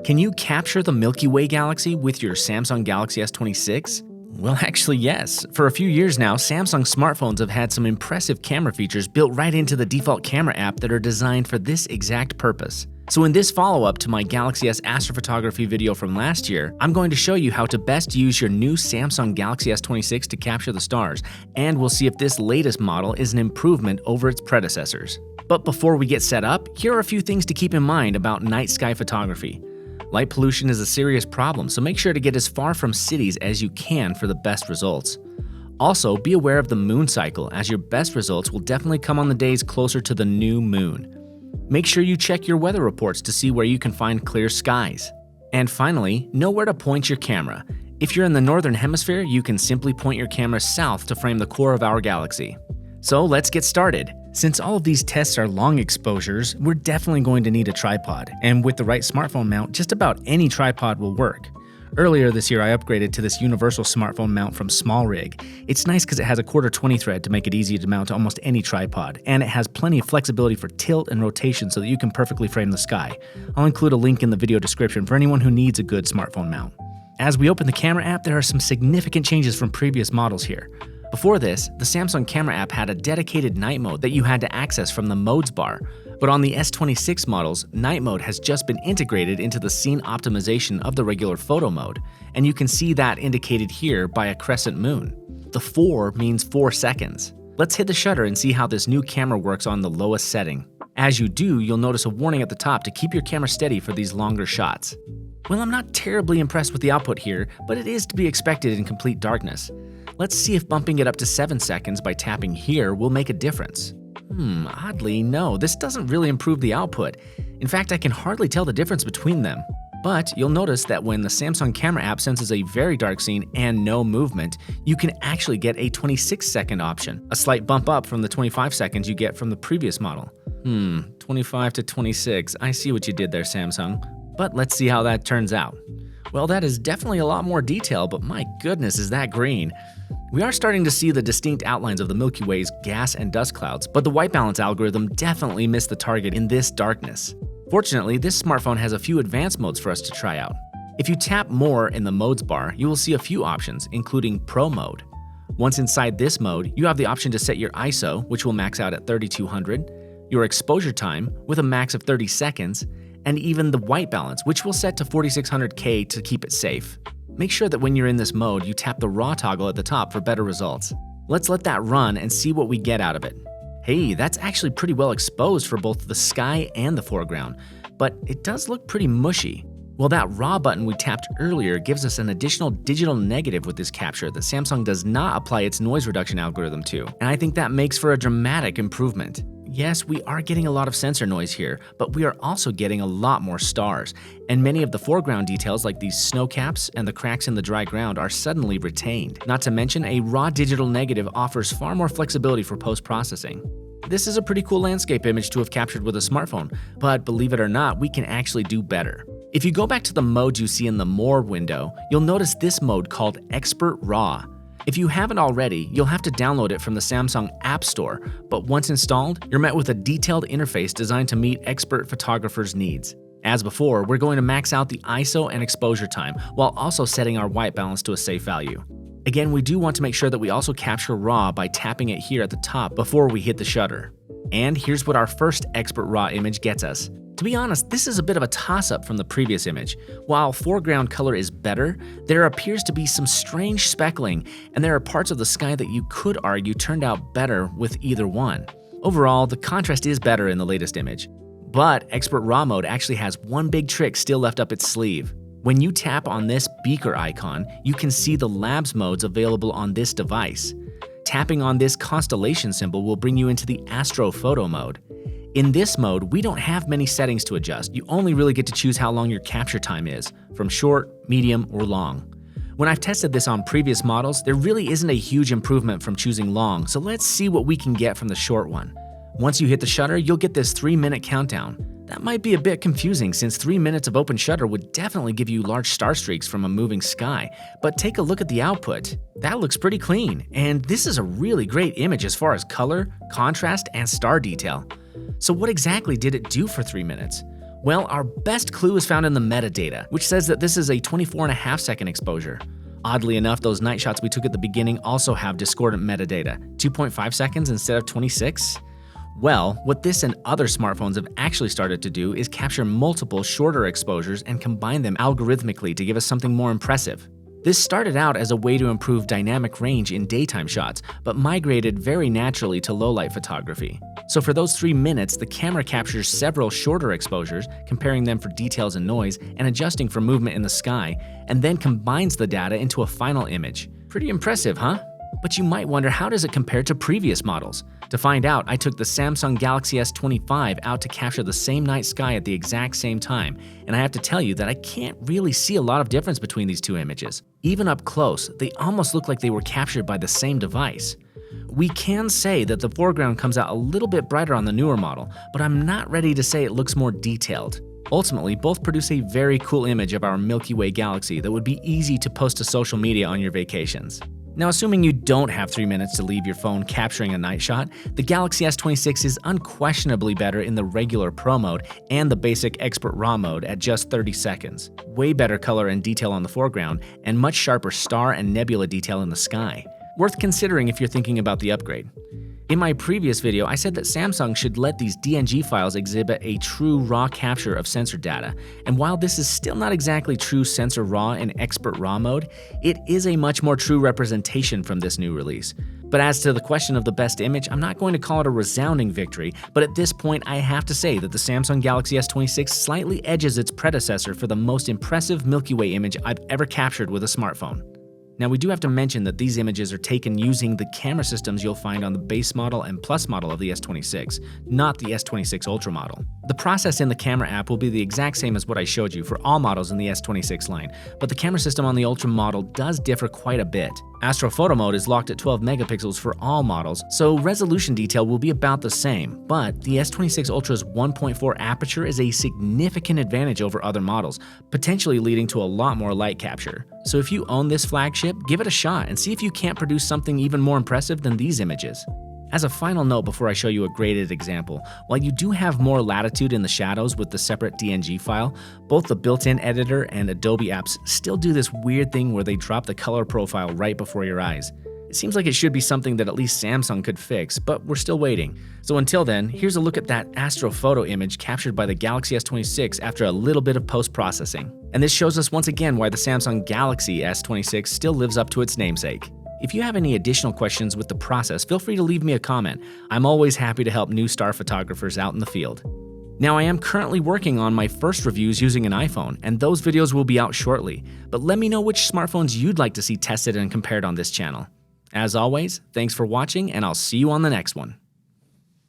Can you capture the Milky Way galaxy with your Samsung Galaxy S26? Well, actually, yes. For a few years now, Samsung smartphones have had some impressive camera features built right into the default camera app that are designed for this exact purpose. So in this follow-up to my Galaxy S Astrophotography video from last year, I'm going to show you how to best use your new Samsung Galaxy S26 to capture the stars, and we'll see if this latest model is an improvement over its predecessors. But before we get set up, here are a few things to keep in mind about night sky photography. Light pollution is a serious problem, so make sure to get as far from cities as you can for the best results. Also, be aware of the moon cycle, as your best results will definitely come on the days closer to the new moon. Make sure you check your weather reports to see where you can find clear skies. And finally, know where to point your camera. If you're in the northern hemisphere, you can simply point your camera south to frame the core of our galaxy. So let's get started. Since all of these tests are long exposures, we're definitely going to need a tripod, and with the right smartphone mount, just about any tripod will work. Earlier this year, I upgraded to this universal smartphone mount from SmallRig. It's nice because it has a 1/4 thread to make it easy to mount to almost any tripod, and it has plenty of flexibility for tilt and rotation so that you can perfectly frame the sky. I'll include a link in the video description for anyone who needs a good smartphone mount. As we open the camera app, there are some significant changes from previous models here. Before this, the Samsung camera app had a dedicated night mode that you had to access from the modes bar, but on the S26 models, night mode has just been integrated into the scene optimization of the regular photo mode, and you can see that indicated here by a crescent moon. The 4 means 4 seconds. Let's hit the shutter and see how this new camera works on the lowest setting. As you do, you'll notice a warning at the top to keep your camera steady for these longer shots. Well, I'm not terribly impressed with the output here, but it is to be expected in complete darkness. Let's see if bumping it up to 7 seconds by tapping here will make a difference. Oddly, no, this doesn't really improve the output. In fact, I can hardly tell the difference between them. But you'll notice that when the Samsung camera app senses a very dark scene and no movement, you can actually get a 26-second option, a slight bump up from the 25 seconds you get from the previous model. 25 to 26, I see what you did there, Samsung. But let's see how that turns out. Well, that is definitely a lot more detail, but my goodness, is that green. We are starting to see the distinct outlines of the Milky Way's gas and dust clouds, but the white balance algorithm definitely missed the target in this darkness. Fortunately, this smartphone has a few advanced modes for us to try out. If you tap more in the modes bar, you will see a few options, including Pro mode. Once inside this mode, you have the option to set your ISO, which will max out at 3200, your exposure time with a max of 30 seconds, and even the white balance, which we'll set to 4600K to keep it safe. Make sure that when you're in this mode, you tap the RAW toggle at the top for better results. Let's let that run and see what we get out of it. Hey, that's actually pretty well exposed for both the sky and the foreground, but it does look pretty mushy. Well, that RAW button we tapped earlier gives us an additional digital negative with this capture that Samsung does not apply its noise reduction algorithm to, and I think that makes for a dramatic improvement. Yes, we are getting a lot of sensor noise here, but we are also getting a lot more stars, and many of the foreground details like these snow caps and the cracks in the dry ground are suddenly retained. Not to mention, a raw digital negative offers far more flexibility for post-processing. This is a pretty cool landscape image to have captured with a smartphone, but believe it or not, we can actually do better. If you go back to the modes you see in the More window, you'll notice this mode called Expert RAW. If you haven't already, you'll have to download it from the Samsung App Store, but once installed, you're met with a detailed interface designed to meet expert photographers' needs. As before, we're going to max out the ISO and exposure time, while also setting our white balance to a safe value. Again, we do want to make sure that we also capture RAW by tapping it here at the top before we hit the shutter. And here's what our first Expert RAW image gets us. To be honest, this is a bit of a toss-up from the previous image. While foreground color is better, there appears to be some strange speckling, and there are parts of the sky that you could argue turned out better with either one. Overall, the contrast is better in the latest image. But Expert RAW mode actually has one big trick still left up its sleeve. When you tap on this beaker icon, you can see the labs modes available on this device. Tapping on this constellation symbol will bring you into the Astrophoto mode. In this mode, we don't have many settings to adjust. You only really get to choose how long your capture time is, from short, medium, or long. When I've tested this on previous models, there really isn't a huge improvement from choosing long, so let's see what we can get from the short one. Once you hit the shutter, you'll get this 3-minute countdown. That might be a bit confusing since 3 minutes of open shutter would definitely give you large star streaks from a moving sky, but take a look at the output. That looks pretty clean, and this is a really great image as far as color, contrast, and star detail. So what exactly did it do for 3 minutes? Well, our best clue is found in the metadata, which says that this is a 24.5 second exposure. Oddly enough, those night shots we took at the beginning also have discordant metadata, 2.5 seconds instead of 26. Well, what this and other smartphones have actually started to do is capture multiple shorter exposures and combine them algorithmically to give us something more impressive. This started out as a way to improve dynamic range in daytime shots, but migrated very naturally to low-light photography. So for those 3 minutes, the camera captures several shorter exposures, comparing them for details and noise, and adjusting for movement in the sky, and then combines the data into a final image. Pretty impressive, huh? But you might wonder, how does it compare to previous models? To find out, I took the Samsung Galaxy S25 out to capture the same night sky at the exact same time, and I have to tell you that I can't really see a lot of difference between these two images. Even up close, they almost look like they were captured by the same device. We can say that the foreground comes out a little bit brighter on the newer model, but I'm not ready to say it looks more detailed. Ultimately, both produce a very cool image of our Milky Way galaxy that would be easy to post to social media on your vacations. Now, assuming you don't have 3 minutes to leave your phone capturing a night shot, the Galaxy S26 is unquestionably better in the regular Pro mode and the basic Expert RAW mode at just 30 seconds. Way better color and detail on the foreground, and much sharper star and nebula detail in the sky. Worth considering if you're thinking about the upgrade. In my previous video, I said that Samsung should let these DNG files exhibit a true raw capture of sensor data, and while this is still not exactly true sensor raw in Expert RAW mode, it is a much more true representation from this new release. But as to the question of the best image, I'm not going to call it a resounding victory, but at this point I have to say that the Samsung Galaxy S26 slightly edges its predecessor for the most impressive Milky Way image I've ever captured with a smartphone. Now, we do have to mention that these images are taken using the camera systems you'll find on the base model and Plus model of the S26, not the S26 Ultra model. The process in the camera app will be the exact same as what I showed you for all models in the S26 line, but the camera system on the Ultra model does differ quite a bit. Astrophoto mode is locked at 12 megapixels for all models, so resolution detail will be about the same, but the S26 Ultra's 1.4 aperture is a significant advantage over other models, potentially leading to a lot more light capture. So if you own this flagship, give it a shot and see if you can't produce something even more impressive than these images. As a final note before I show you a graded example, while you do have more latitude in the shadows with the separate DNG file, both the built-in editor and Adobe apps still do this weird thing where they drop the color profile right before your eyes. It seems like it should be something that at least Samsung could fix, but we're still waiting. So until then, here's a look at that Astrophoto image captured by the Galaxy S26 after a little bit of post-processing. And this shows us once again why the Samsung Galaxy S26 still lives up to its namesake. If you have any additional questions with the process, feel free to leave me a comment. I'm always happy to help new star photographers out in the field. Now, I am currently working on my first reviews using an iPhone, and those videos will be out shortly. But let me know which smartphones you'd like to see tested and compared on this channel. As always, thanks for watching, and I'll see you on the next one.